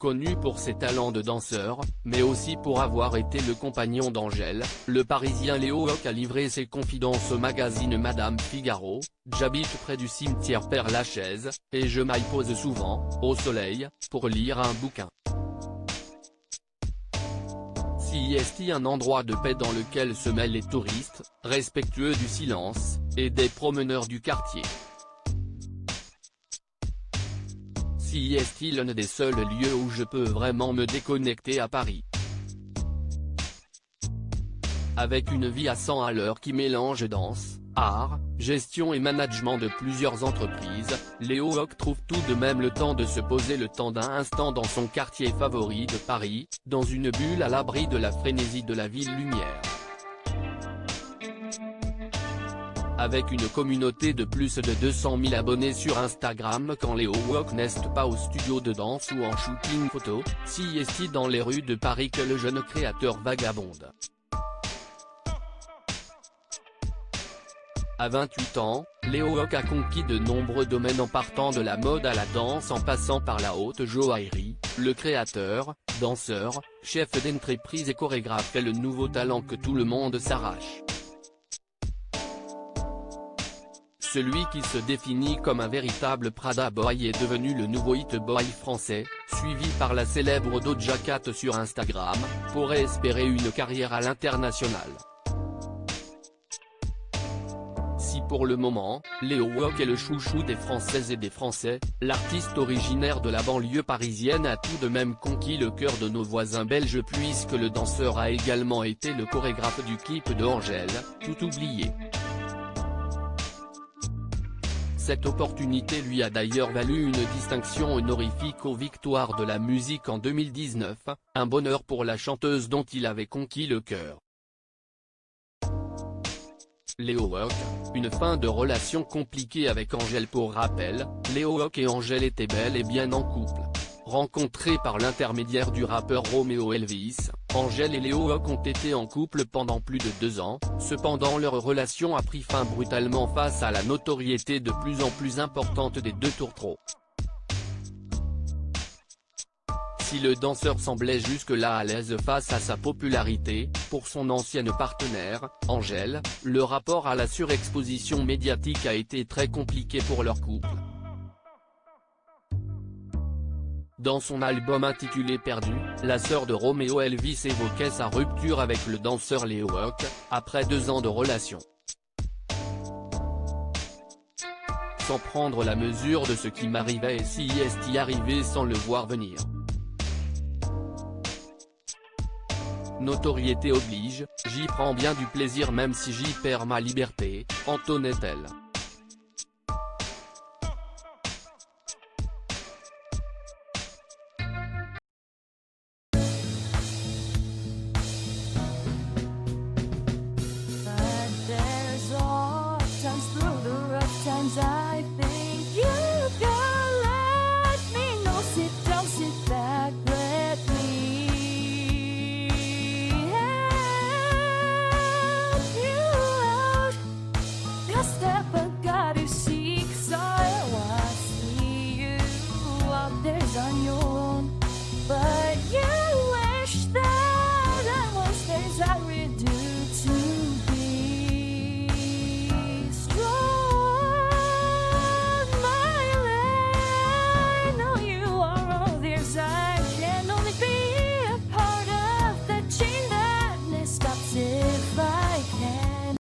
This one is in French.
connu pour ses talents de danseur, mais aussi pour avoir été le compagnon d'Angèle. Le Parisien Léo Hocq a livré ses confidences au magazine Madame Figaro. J'habite près du cimetière Père-Lachaise, et je m'y pose souvent, au soleil, pour lire un bouquin. Si est un endroit de paix dans lequel se mêlent les touristes, respectueux du silence, et des promeneurs du quartier. Si est l'un des seuls lieux où je peux vraiment me déconnecter à Paris. Avec une vie à 100 à l'heure qui mélange danse, art, gestion et management de plusieurs entreprises, Léo Hocq trouve tout de même le temps de se poser le temps d'un instant dans son quartier favori de Paris, dans une bulle à l'abri de la frénésie de la ville lumière. Avec une communauté de plus de 200 000 abonnés sur Instagram quand Léo Hocq n'est pas au studio de danse ou en shooting photo, si est dans les rues de Paris que le jeune créateur vagabonde. À 28 ans, Léo Hocq a conquis de nombreux domaines en partant de la mode à la danse en passant par la haute joaillerie. Le créateur, danseur, chef d'entreprise et chorégraphe est le nouveau talent que tout le monde s'arrache. Celui qui se définit comme un véritable Prada Boy est devenu le nouveau hit boy français, suivi par la célèbre Doja Cat sur Instagram, pourrait espérer une carrière à l'international. Si pour le moment, Léo Hocq est le chouchou des Françaises et des Français, l'artiste originaire de la banlieue parisienne a tout de même conquis le cœur de nos voisins belges puisque le danseur a également été le chorégraphe du clip de Angèle, Tout oublié. Cette opportunité lui a d'ailleurs valu une distinction honorifique aux Victoires de la musique en 2019, un bonheur pour la chanteuse dont il avait conquis le cœur. Léo Hocq, une fin de relation compliquée avec Angèle. Pour rappel, Léo Hocq et Angèle étaient bel et bien en couple. Rencontrés par l'intermédiaire du rappeur Romeo Elvis, Angèle et Léo Hocq ont été en couple pendant plus de 2 ans, cependant leur relation a pris fin brutalement face à la notoriété de plus en plus importante des deux tourtereaux. Si le danseur semblait jusque-là à l'aise face à sa popularité, pour son ancienne partenaire, Angèle, le rapport à la surexposition médiatique a été très compliqué pour leur couple. Dans son album intitulé Perdu, la sœur de Romeo Elvis évoquait sa rupture avec le danseur Léo Hocq, après 2 ans de relation. Sans prendre la mesure de ce qui m'arrivait et si est y arrivé sans le voir venir. Notoriété oblige, j'y prends bien du plaisir même si j'y perds ma liberté, entonnait-elle.